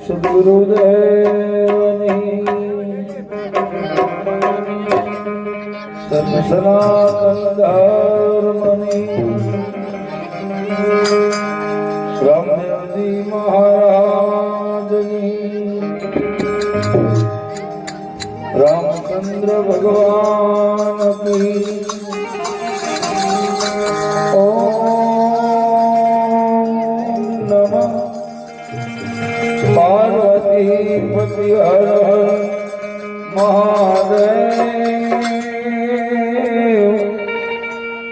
સદગુરુદેવની સનાતન ધર્મની રામદેવજી મહારાજની રામચંદ્ર ભગવાન કી પાર્વતી પતિ હર હર મહાદેવ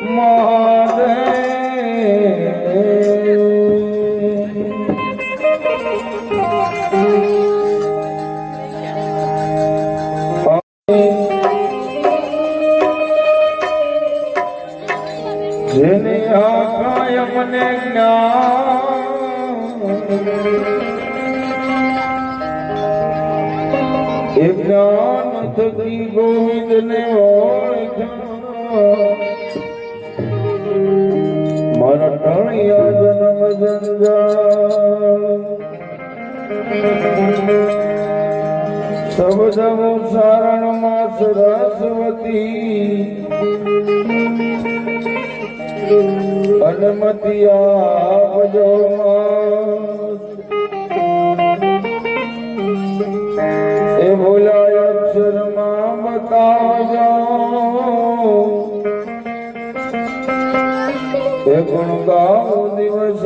મહાદેવ. જેને આખાય મને જ્ઞાન થકી ગોવિંદ ને મારા ટણિયા જન્મ જંજાળ શબ્દ ઉચ્ચારણ માં સરસ્વતી અનુમતિ આપજો એ ભૂલાય અક્ષરમાં બતાવજો એ ગુણ ગાઓ દિવસ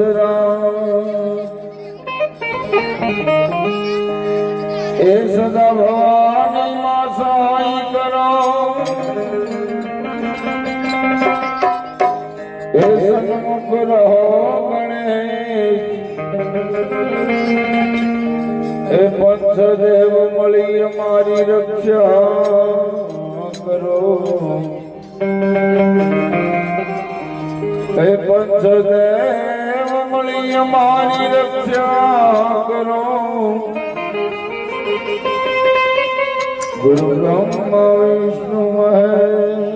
એ સદા ભવાની માં સહાય કરો એ સન્મુખ રહો ગણેશ એ પંચદેવ મળી અમારી રક્ષા કરો એ પંચદેવ મળી અમારી રક્ષા કરો ગુરુ બ્રહ્મા વિષ્ણુ મહેશ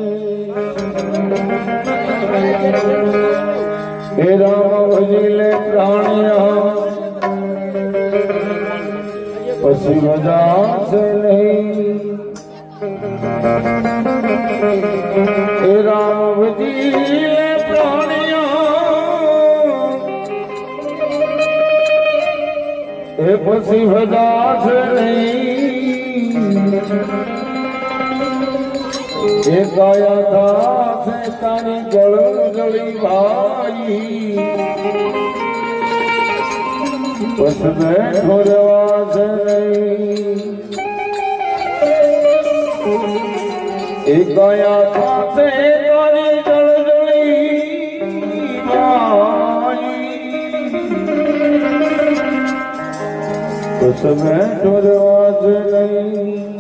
હે રામ ભજીલે પ્રાણિયા પછી બજાશે નહીં એ રામજી પ્રાણિયા એ પછી બજાશે નહીં એ કાયા થશે તારી ગળ ગળી ભાઈ બસ બેઠો રવાશે નહીં એ કાયા થશે તારી ગળ ગળી ભાઈ બસ બેઠો રવાશે નહીં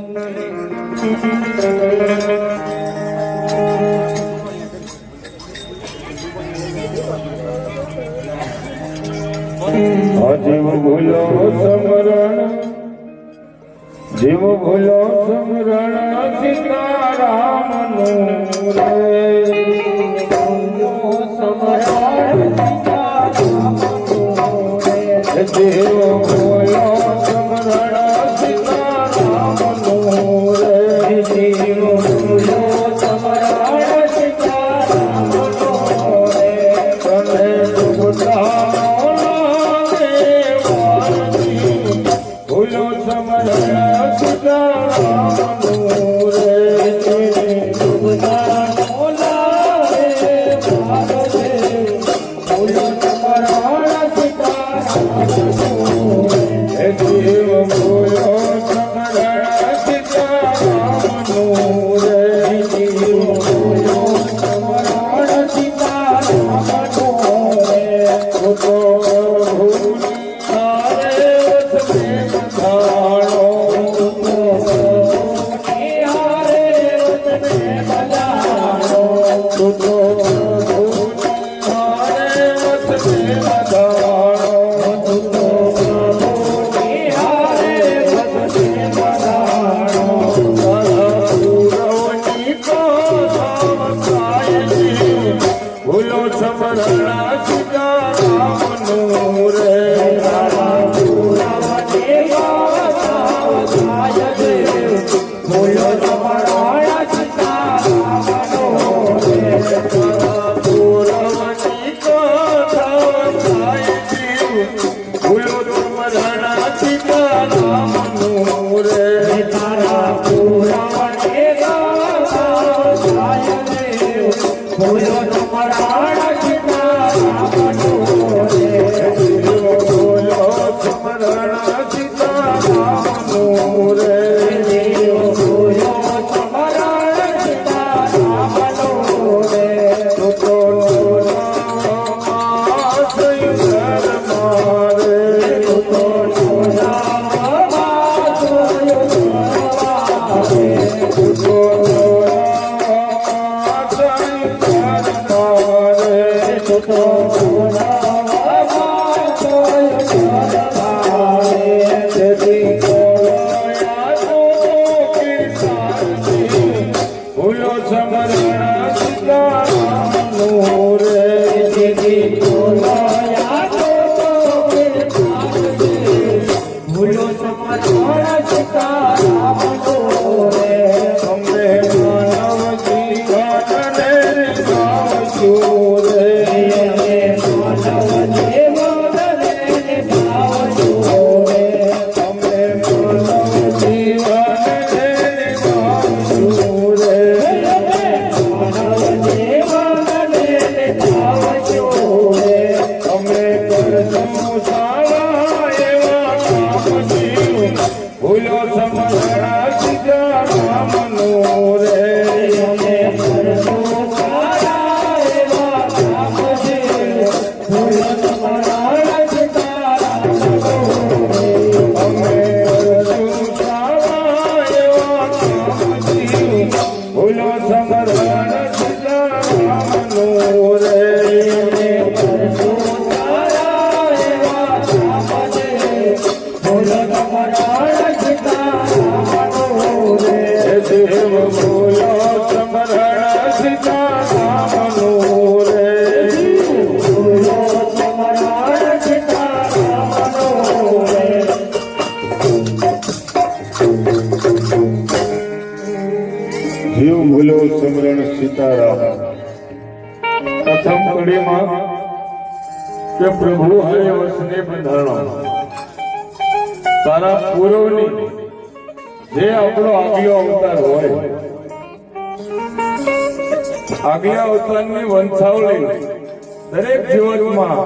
જીવ ભૂલો સમરણ જીવ ભૂલો સમરણ સીતારામનું રે જીવ ભૂલો સમરણ સીતારામનું રે જીવ ભૂલો સમરણ સીતારામનું રે તને ડૂબતા Oh સમરણા સીતારામનું રે તારા પુરાવને ગાય દેવ બોલો સમરણા સીતારામનો રે તારા પુરવની કથા થાય જીવ ભૂલો સમરણા સીતારામનું રે તારા પુરાવને ગાય દેવ બોલો સમરણા સીતારામનો રે બોલો સમરણા સીતારામનું રે દેવ બોલો સમરણા સીતારામનો રે તો ભૂલો સમરણા સીતારામનું રે ભૂલો સમરણા સીતારામનો રે અમને માનવ જીવનને ગાવશું રે અમને માનવ જીવનને ગાવશું રે અમે કરશું સારા એવા કામ જીવ ભૂલો સમરણા સીતારામનું રે અમે કરશું સારા એવા કામ જીવ ભૂલો સમરણા સીતારામનું રે દેવ બોલો સમરણા સીતારામનું રે જીવ ભૂલો સમરણ સીતારામ પ્રથમ કડીમાં કે પ્રભુ હરે વસને બંધાણો તારા પૂર્વની જે આપણો આગલો અવતાર હોય આગલા અવતારની વંશાવળી દરેક જીવનમાં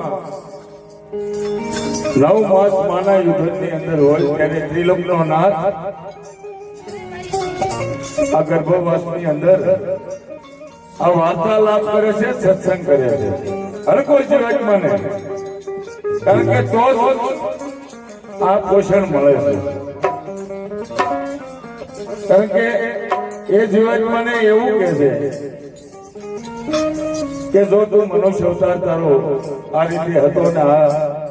9 માસ માના યુદ્ધની અંદર હોય ત્યારે ત્રિલોકનો નાથ આ ગર્ભવાસની અંદર આ વાર્તાલાપ કરે છે, સત્સંગ કરે છે હર કોઈ જીવાત્માને, કારણ કે તો જ આ પોષણ મળે છે. કારણ કે એ જીવાત્માને એવું કહે છે કે જો તું મનુષ્ય અવતાર તારો આ રીતે હતો ને આ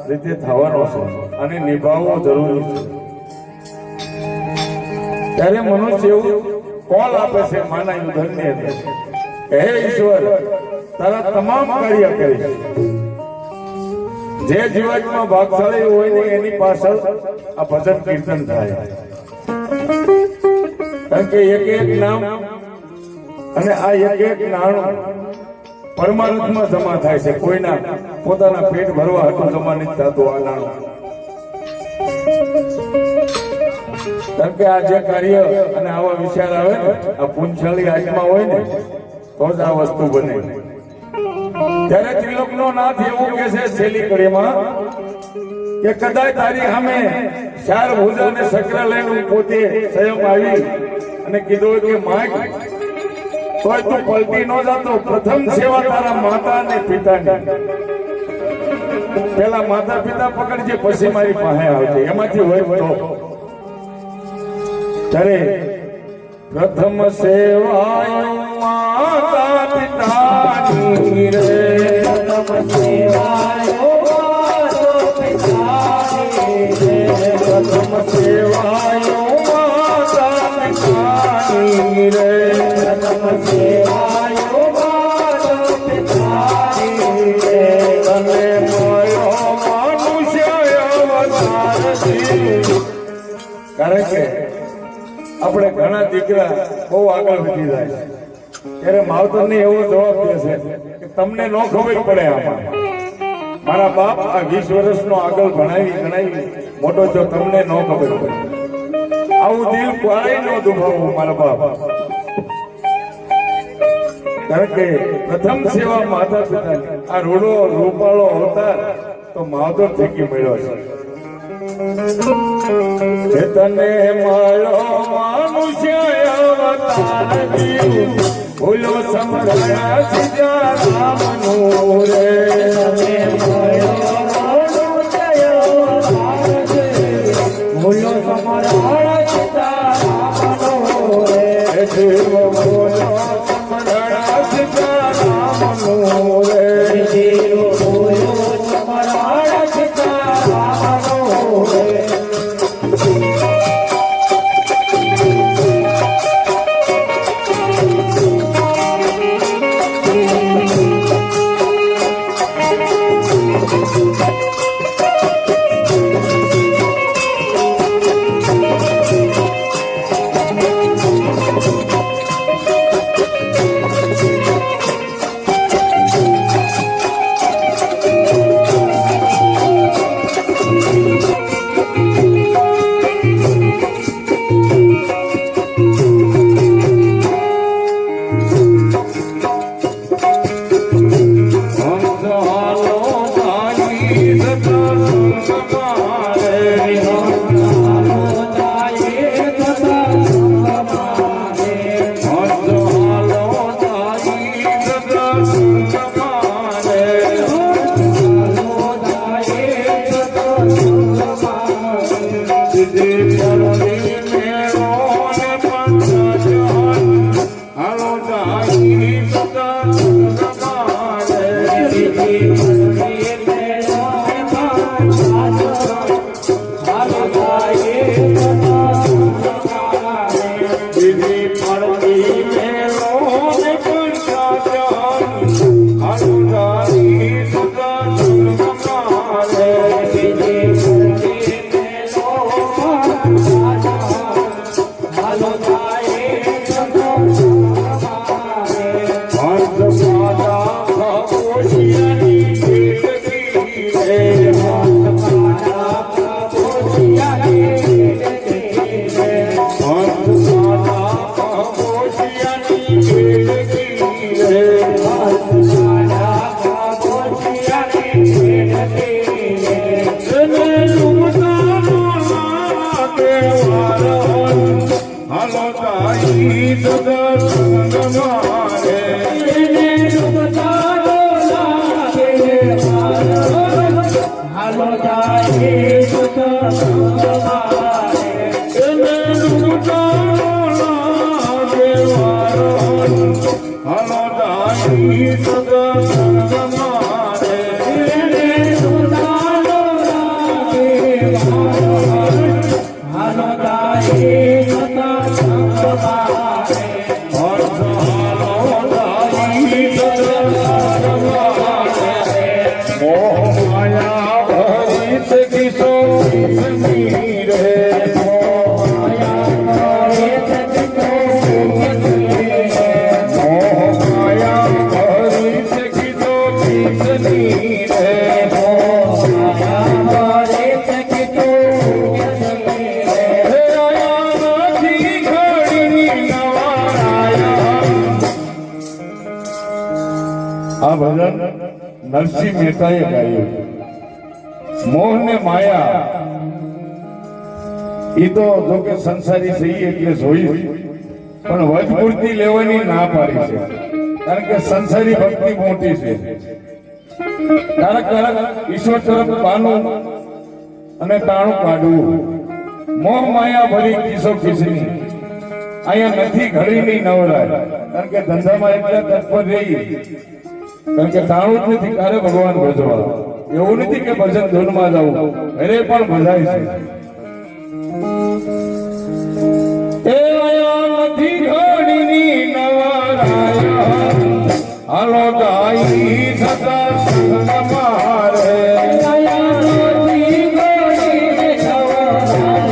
રીતે થવાનો છે અને નિભાવવો જરૂરી છે, ત્યારે મનુષ્ય એવું કોલ આપે છે માના યુદ્ધની અંદર, હે ઈશ્વર તારા તમામ કાર્ય કરીશ. જે જીવાત્મા ભાગશાળી હોય ને એની પાછળ આ ભજન કીર્તન થાય, કારણ કે એક એક નામ અને આ એક નાણું પરમાર્થમાં જમા થાય છે, કોઈના પોતાના પેટ ભરવા હતું જમા નથી થતું આ નાણું. કારણ કે આ જે કાર્ય અને આવા વિચાર આવે ને આ પુંછાળી આત્મા હોય ને તો જ આ વસ્તુ બને. ત્યારે ત્રિલોકનો નાથ એવું કે છે છેલ્લી કડીમાં કે કદાચ તારી સામે 4 ભુજા અને શક્ર લઈને હું પોતે સ્વયં આવી અને કીધું કે માંગ તોય તું પલટી ન જાતો. પ્રથમ સેવા તારા માતા અને પિતાની. પેલા માતા પિતા પકડજે, પછી મારી પાસે આવજે, એમાંથી હોય તો. ત્યારે પ્રથમ સેવા માતા પિતાની રે, પ્રથમ સેવાયો માતા પિતાની રે, પ્રથમ સેવાયો માતા પિતાની રે, પ્રથમ સેવાયો માતા પિતાની કારણ કે આપણે ઘણા દીકરા બહુ આગળ વધી જાય છે ત્યારે માવતરને એવો જવાબ દે છે કે તમને ન ખબર પડે આમાં મારા બાપ આ 20 વર્ષનો આગળ ભણાવી મોટો જો તમને ન ખબર પડે આવું દિલ ક્યારેય ન દુભાવવું મારા બાપ કારણ કે પ્રથમ સેવા માતા પિતાની આ રૂડો રૂપાળો અવતાર તો માવતર થકી મળ્યો છે તને મળ્યો મનુષ્ય અવતાર જીવ ભૂલો સમરાયા સીતારામનું રે તને મળ્યો મનુષ્ય અવતાર જીવ ભૂલો સમરાયા સીતારામનું રે જીવ ભૂલો સમરાયા સીતારામનું રે જીવ ભૂલો સમરાયા સીતારામનું રે આ ભજન નરસિંહ મહેતાએ ગાયું. મોહ ને માયા એ તો જો કે સંસારી થઈ એટલે જોઈ, પણ વજપૂર્તિ લેવાની ના પાડી છે, કારણ કે સંસારી ભક્તિ મોટી છે. ક્યારેક ઈશ્વર તરફ પાનું અને ટાણું કાઢવું, મોહ માયા ભરી કિસ્સો ખીસની અહીંયા નથી ઘડી નહીં નવરાય, કારણ કે ધંધામાં એટલા તત્પર રહી, કારણ કે ટાણું જ નથી ક્યારે ભગવાન ભજવા. એવું નથી કે ભજન ધૂનમાં જવું, ઘરે પણ ભજાય છે. એ આયા નથી ઘડીની નવરાયા, હાલો ગાઈ સદા સંગ મારે. આયા નથી ઘડીની નવરાયા,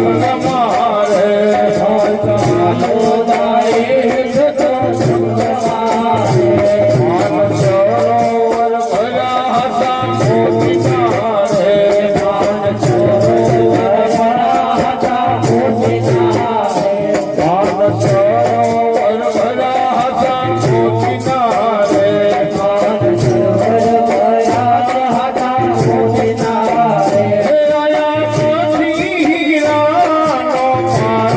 સંગ મારે ચાલો જાય સત્સંગ મારે માન સરોવર ભર્યા હતા મોતીના રે માન સરોવર ભર્યા હતા મોતીના રે માન સરોવર ભર્યા હતા મોતીના રે માન સરોવર ભર્યા હતા મોતીના રે હે આયા નથી હીરાનો પાર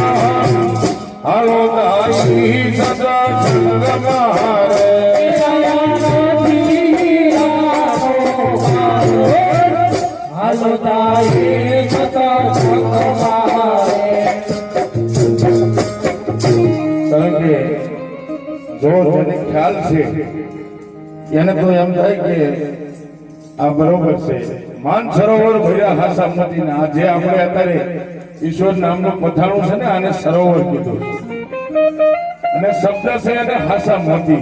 હાલો દાઈ સદા સંગ મારે હાલો તારે સતા સંગમારે કારણ કે જો જેને ખ્યાલ છે એને તો એમ થાય કે આ બરોબર છે માન સરોવર ભર્યા હાસા મોતીના આ જે આપણે અત્યારે ઈશ્વર નામનું પથાણું છે ને આને સરોવર કીધું અને શબ્દ છે એને હાસા મોતી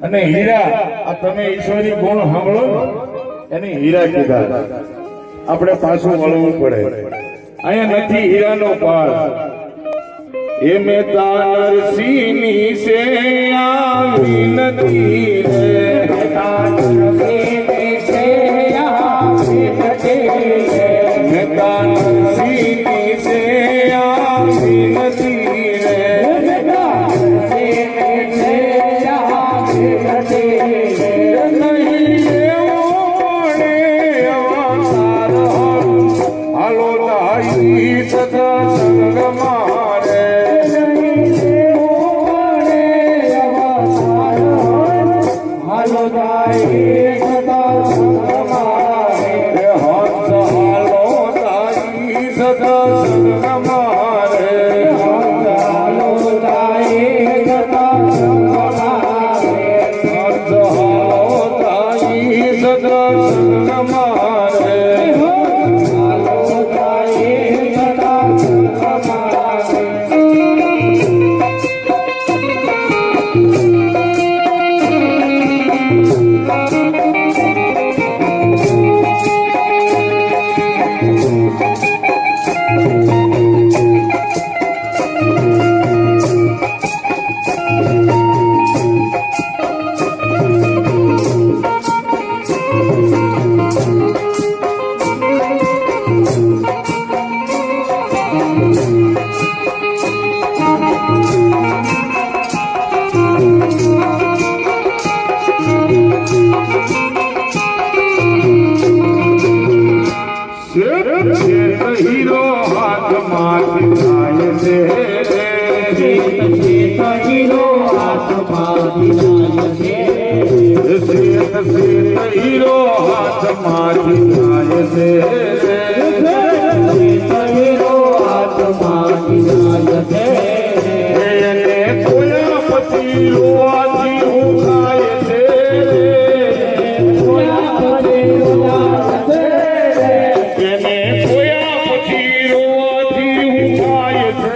અને હીરા આ તમે ઈશ્વરી ગુણ સાંભળો ને, એને હીરા કીધા આપણે પાછું વળવું પડે અહીંયા નથી હીરાનો પાર એ મેતા નરસિંહની સે આવી નથી રે મેતા નરસિંહની સે આવી નથી રે નહીં એવો ને અવતાર હાલો દાઈ સદા સંગ મારે હાલો તારે સતા સંગમારે હે હંસ હાલો દાઈ સદા સંગ મારે હાલો તારે સતા સંગમારે હંસ હાલો દાઈ સદા સંગ મારે હાલો તારે સતા સંગમારે હીરો હાથમાં થાય છે હીરો હાથમાં હીરો હાથમાં થાય છે હીરો હાથમાં એને કોયા પછી રોવાથી હું થાય છે એને કોયા પછી રોવાથી હું થાય છે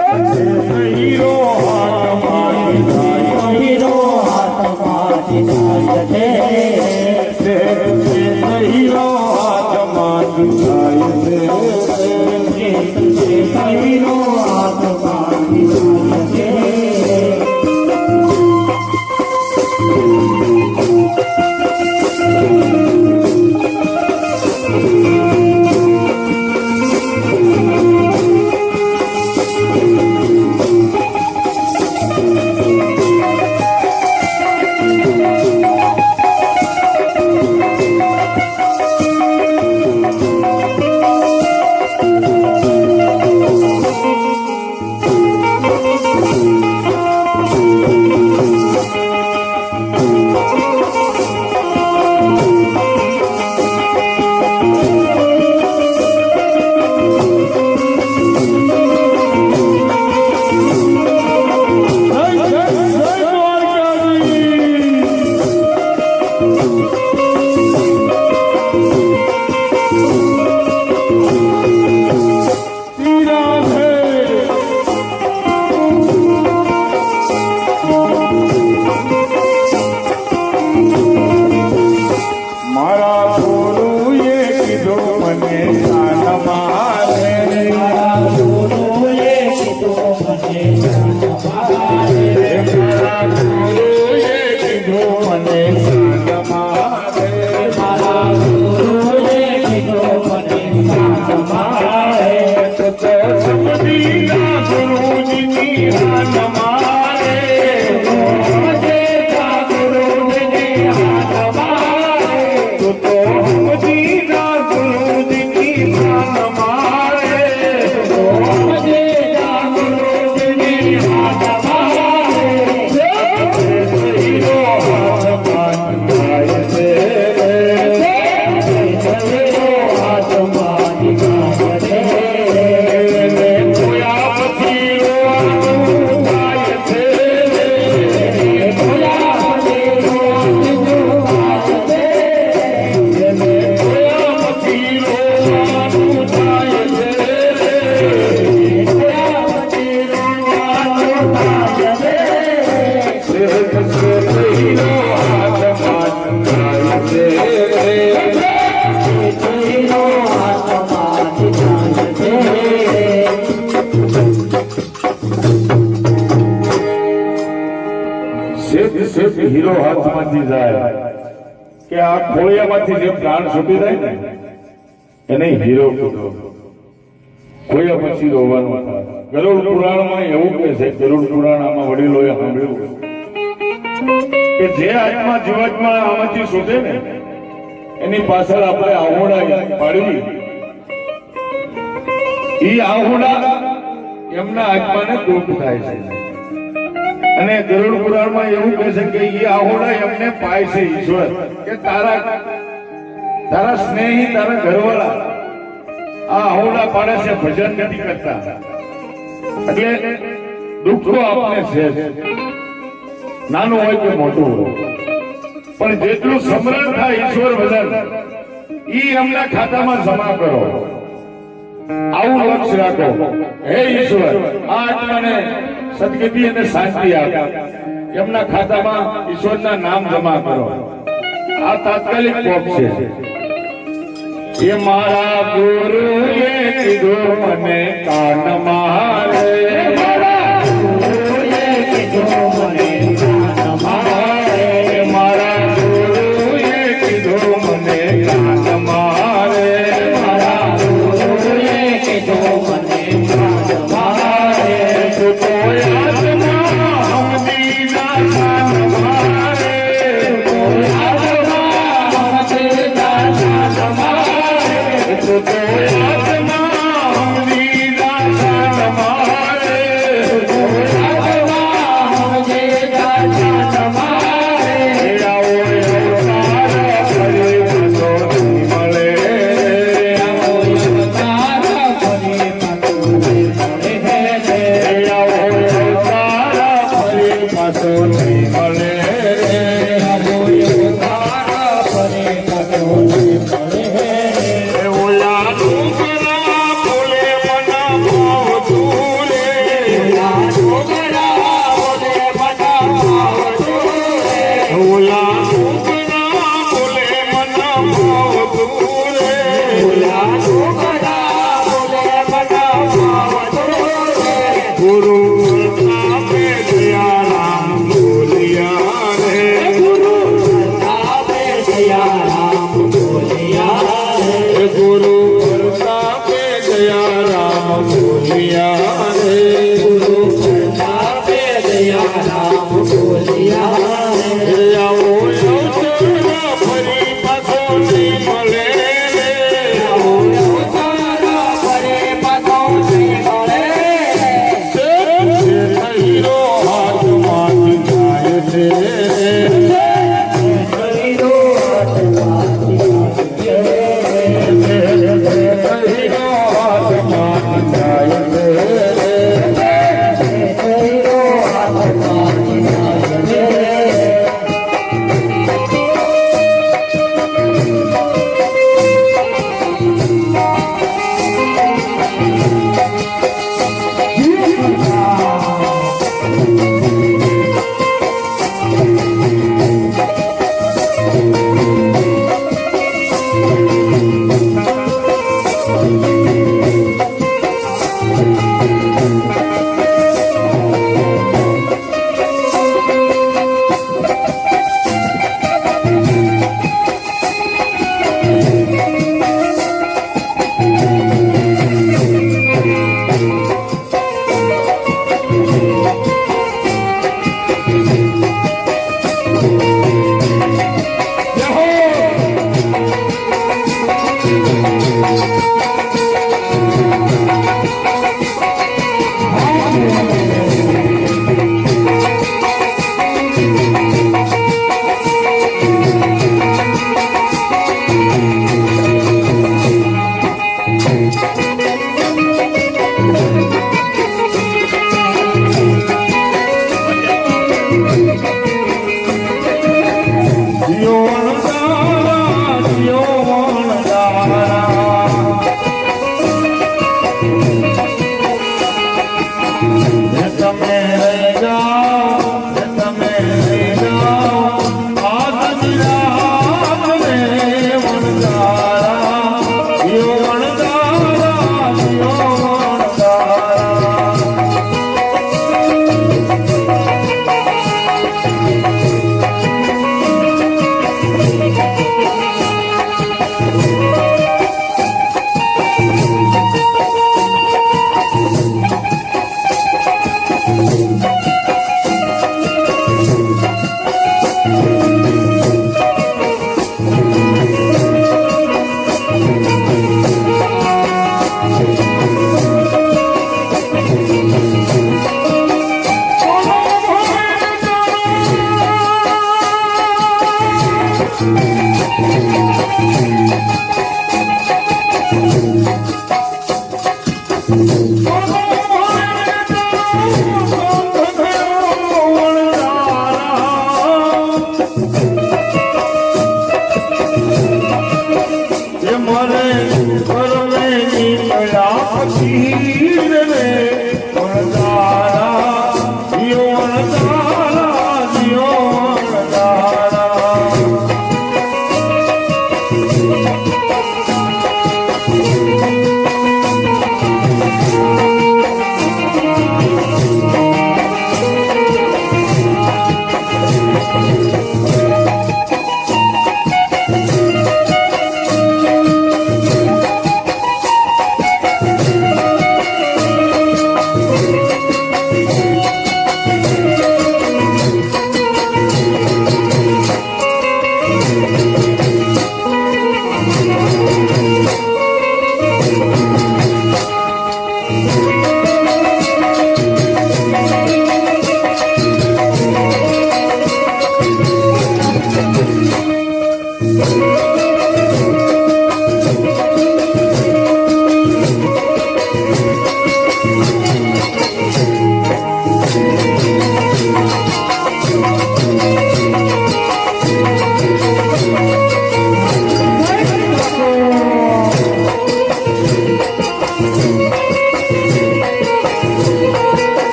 હીરો હાથમાં થાય છે હીરો હાથમાં થાય છે હીરો હાથમાંથી જાય કે આ ખોળિયામાંથી જે પ્રાણ છૂટી જાય ને એને હીરો કીધો. ખોળિયા પછી રોવાનું થાય. ગરુડ પુરાણમાં એવું કહે છે, ગરુડ પુરાણ આમાં વડીલોએ સાંભળ્યું કે જે આત્મા જીવાત્મા આમાંથી છૂટે ને એની પાછળ આપણે આહોડા પાડવી. ઈ આહોડા એમના આત્માને દુઃખ થાય છે. અને ગરુડ પુરાણમાં એવું કહે છે કે ઈ આહોડા એમને પાય છે ઈશ્વર કે તારા સ્નેહી તારા ઘરવાળા આ આહોડા પાડે છે, ભજન નથી કરતા, એટલે દુઃખો આપને છે, નાનું હોય કે મોટું હોય, પણ જેટલું સમરણ થાય ઈશ્વર ભજન ઈ એમના ખાતામાં જમા કરો. આવું લક્ષ્ય રાખો. હે ઈશ્વર, આ આત્માને સદગતિ અને શાંતિ આપ, એમના ખાતામાં ઈશ્વરના નામ જમા કરો. આ તાત્કાલિક કોપ છે. એ મારા ગુરુએ કીધું મને કાન મારે, મારા ગુરુએ કીધું મને કાન મારે, મારા ગુરુએ કીધું મને કાન મારે, મારા ગુરુએ કીધું મને કાન મારે, તું તો આત્મા હમદી ના કાન મારે, તું તો આત્મા હમદી ના કાન મારે, તું તો આત્મા હમદી ના કાન મારે, તું તો આત્મા હમદી ના કાન મારે. આવો તારા ફરી પાછો નહીં મળે, આવો તારા ફરી પાછો નહીં મળે, આવો તારા ફરી પાછો નહીં મળે, આવો તારા ફરી પાછો નહીં મળે. ઓલા ડુંગરા બોલે મના ભાવતું રે, ઓલા ડુંગરા બોલે મના ભાવતું રે, ઓલા ડુંગરા બોલે મના ભાવતું રે, ઓલા ડુંગરા બોલે મના ભાવતું રે. ગુરુ આપે દયા રામ બોલિયા રે, ગુરુ આપે દયા રામ બોલિયા રે, ગુરુ આપે દયા રામ બોલિયા રે, ગુરુ આપે દયા રામ બોલિયા રે. આવો તારા ફરી પાછો નહીં મળે, આવો તારા ફરી પાછો નહીં મળે. હીરો હાથમાંથી જાય છે, હીરો હાથમાંથી જાય છે, હીરો હાથમાંથી જાય છે.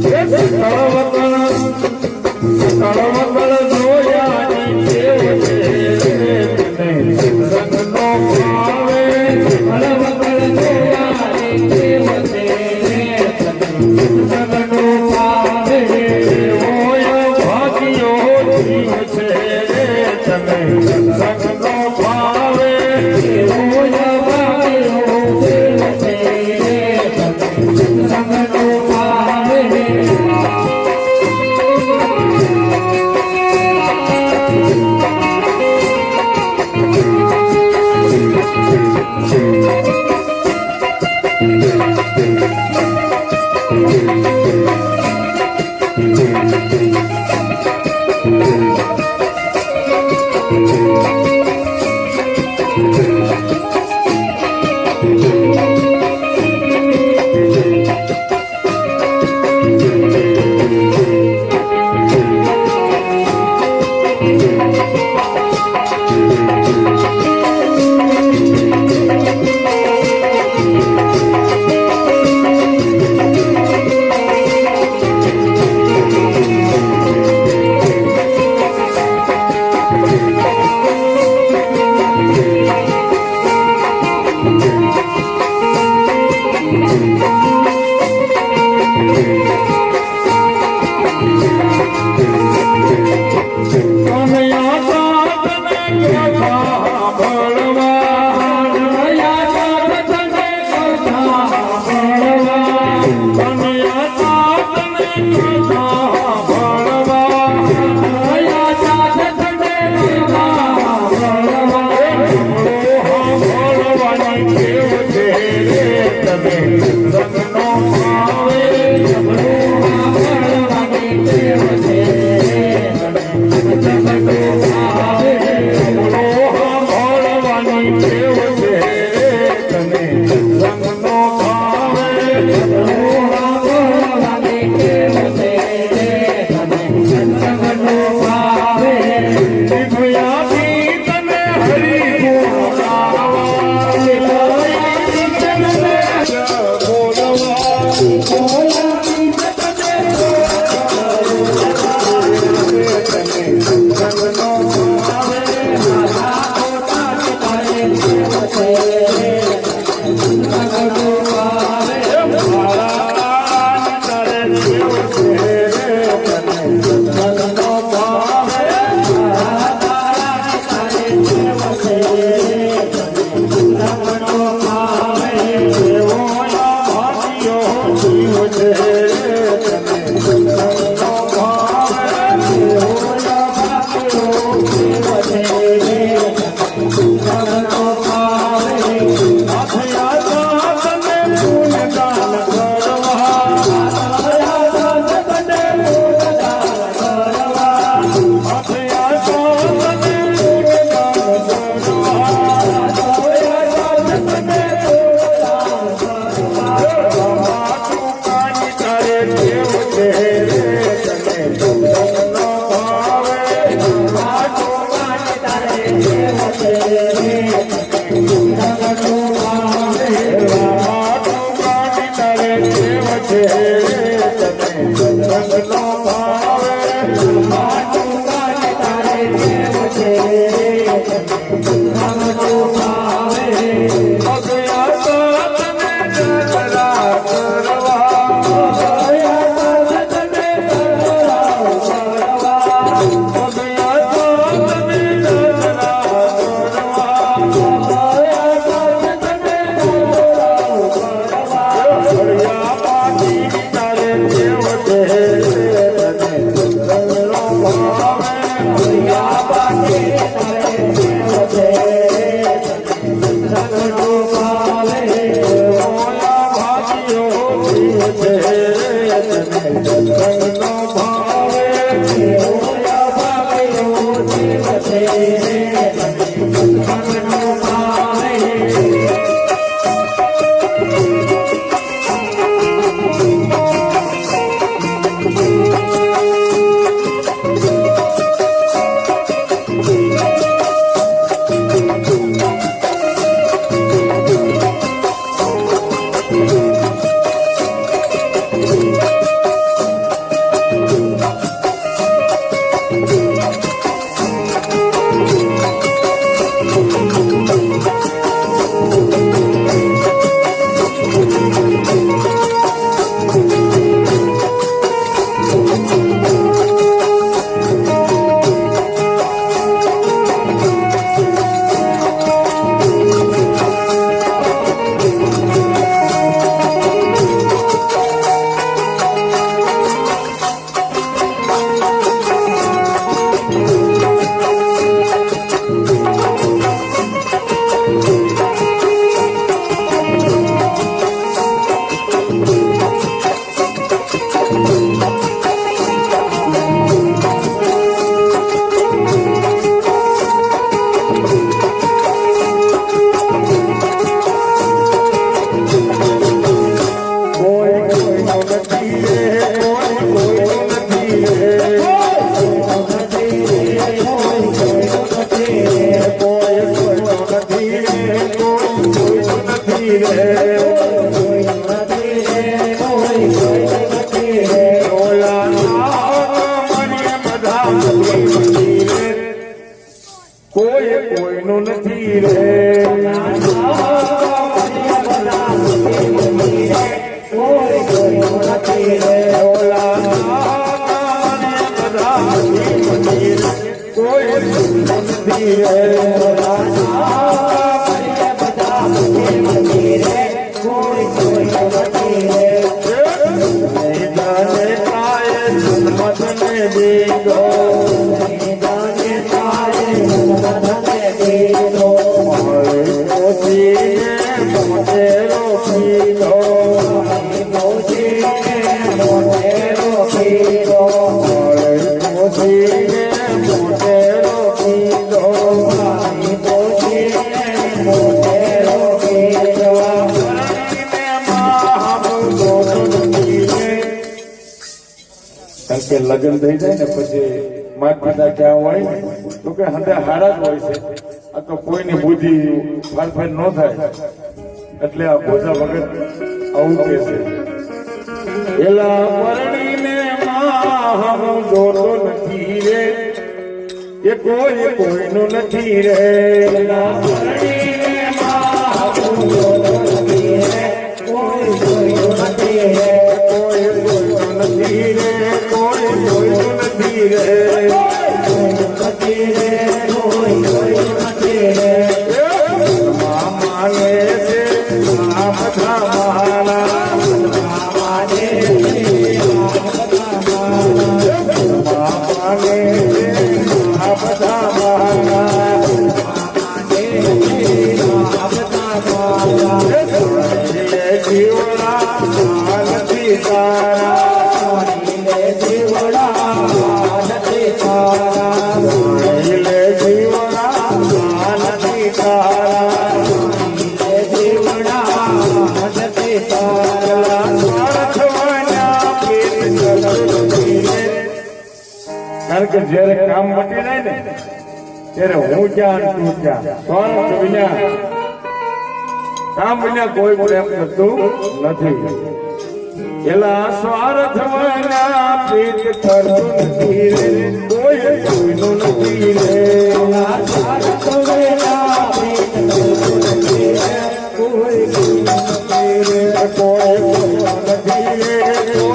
Yeah. નથી રે જાને કાય જન્મતને દીધો કારણ કે લગ્ન થઈ જાય ને પછી માતા પિતા ક્યાં હોય ને તો કે હંધે હારા જ હોય છે આ તો કોઈની બુદ્ધિ ફારફાર ન થાય એટલે આ બોધા વગર આવું કે છે એલા પરણીને માં હું જોતો નથી રે એ કોઈનું નથી રે એલા પરણીને માં હું જોતો નથી રે કોઈનું નથી રે કોઈનું નથી રે કોઈનું નથી રે મામા ને છે આ બધા મારા મામા ને આ બધા મારા જીવડા નથી તારા કારણ કે જયારે કામ મટી જાય ને ત્યારે હું ક્યાં તું ક્યાં સ્વાર્થ વિના કામ વિના કોઈ પ્રેમ કરતું નથી એલા સ્વાર્થ વિના પ્રીત કરતું નથી રે કોઈનું નથી રે સ્વાર્થ વિના પ્રીત કરતું નથી રે કોઈનું નથી રે કોઈનું નથી રે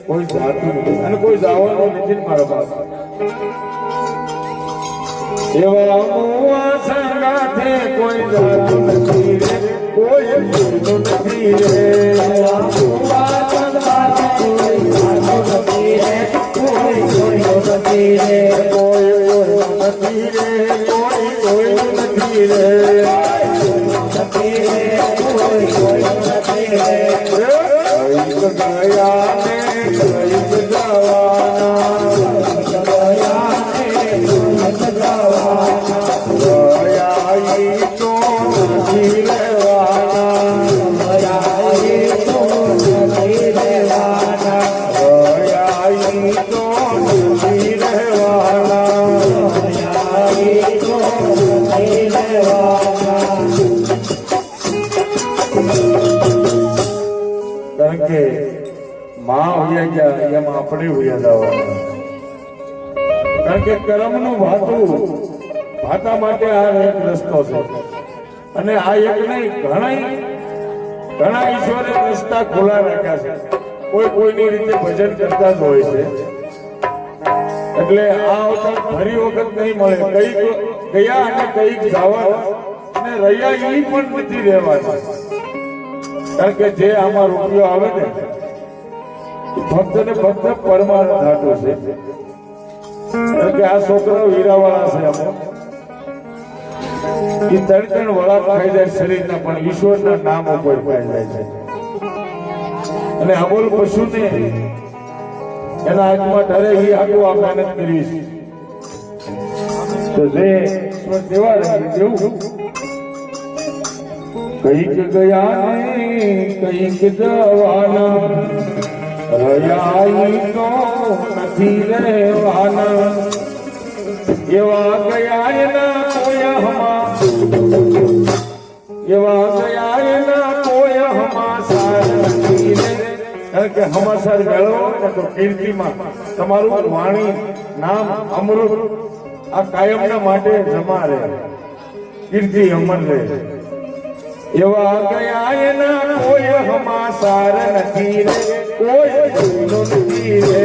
કોઈ જાતું નથી અને કોઈ જવાનું નથી ને મારો બાપ એવા મુવા સંગાથે કોઈ જાતું નથી રે કોઈ નથી રે એવા મુવા સંગાથે કોઈ જાતું નથી રે કોઈ નથી રે કોઈ નથી રે કોઈ નથી રે ગયા ને જવાના કારણ કે માં હોયા ગયા એમાં આપણે હોયા જવાના. કારણ કે કર્મનું ભાતા માટે આ એક રસ્તો છે. અને આ એક નહીં ઘણા ઈશ્વરે રસ્તા ખુલ્લા રાખ્યા છે. કોઈની રીતે ભજન કરતા જ હોય છે. એટલે આ અવતાર ફરી વખત નહીં મળે. કઈક ગયા અને કઈક જવાના અને રહ્યા એ પણ નથી રહેવાના. કારણ કે જે આમાં રૂપિયો આવે ને ફક્ત ને ફક્ત પરમાનંદ હાટું છે. કારણ કે આ છોકરાઓ હીરાવાળા છે. અમુક એ તડકણ વળા ખાઈ જાય શરીરના, પણ ઈશ્વરના નામ ઉપર ખાઈ જાય છે. અને અમોલ પશુને એના હાથમાં ઠરે એ આટલું આ મહેનત કરવી છે. તો જે ઈશ્વર દેવા દેવું કઈક ગયા ને કઈક જવાના, રહ્યા તો નથી રહેવાના. એવા ગયા એના કોયહમાં, એવા ગયા એના કોયહમાં સાર નથી રે. કારણ કે હમાસર મેળવો ને તો કીર્તિમાં તમારું વાણી નામ અમૃત આ કાયમના માટે જમા રહે, કીર્તિ અમર રહે. એવા ગયા એના કોઈ હમાસાર નથી રે, કોઈ નથી રે.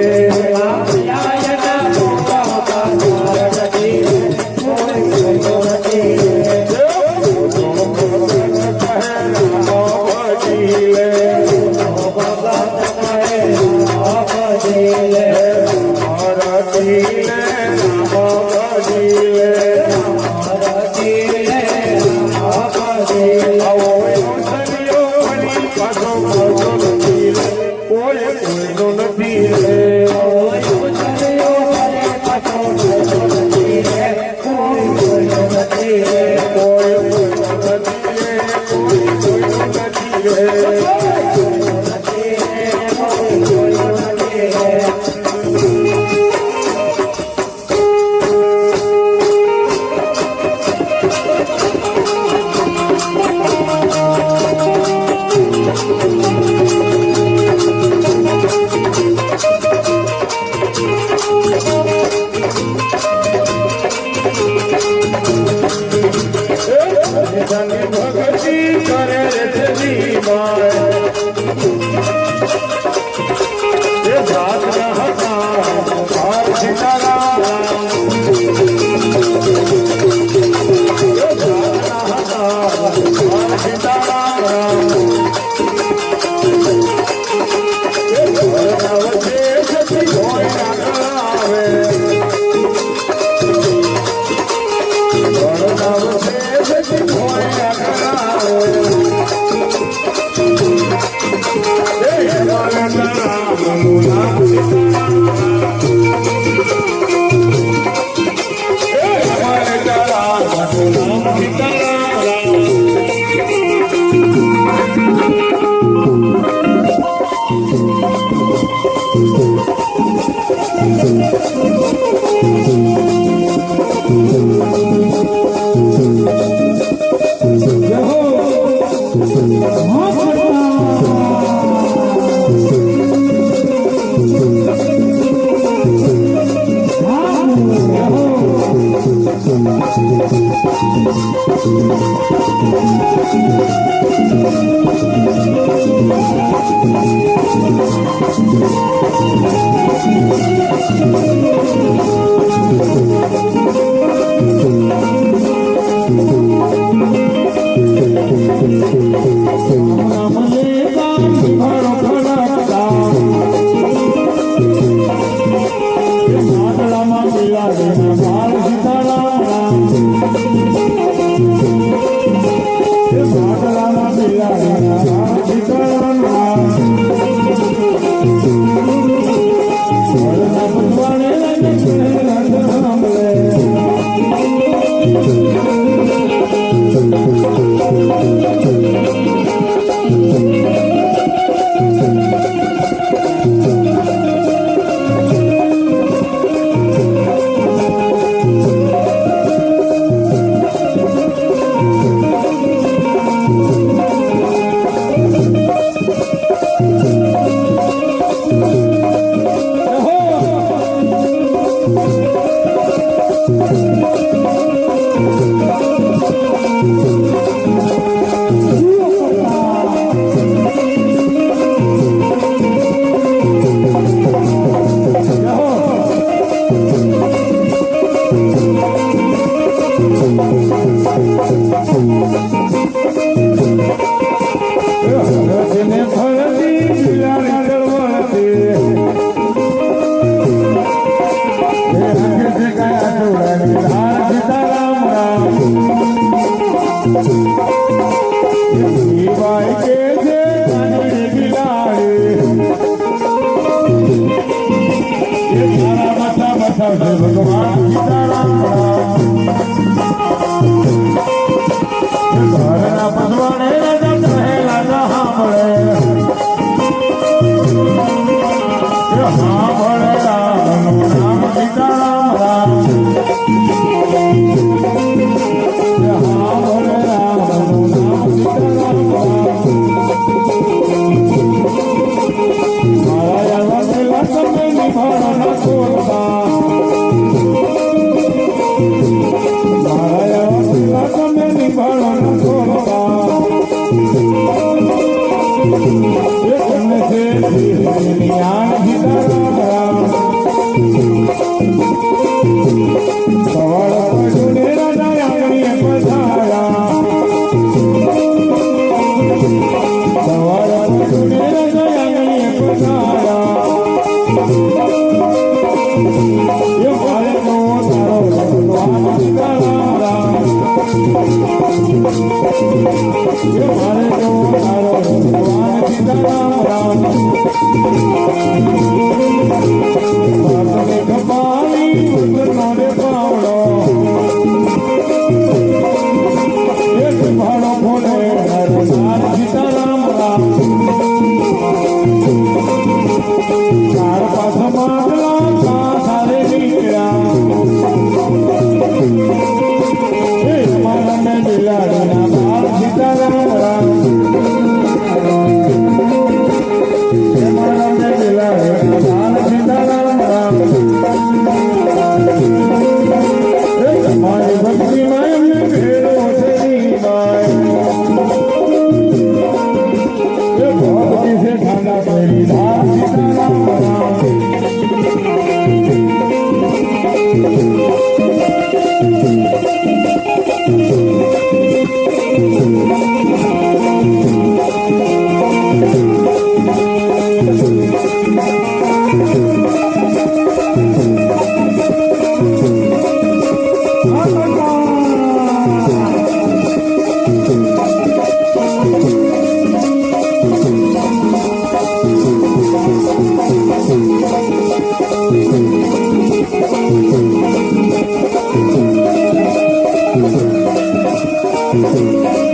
Thank you.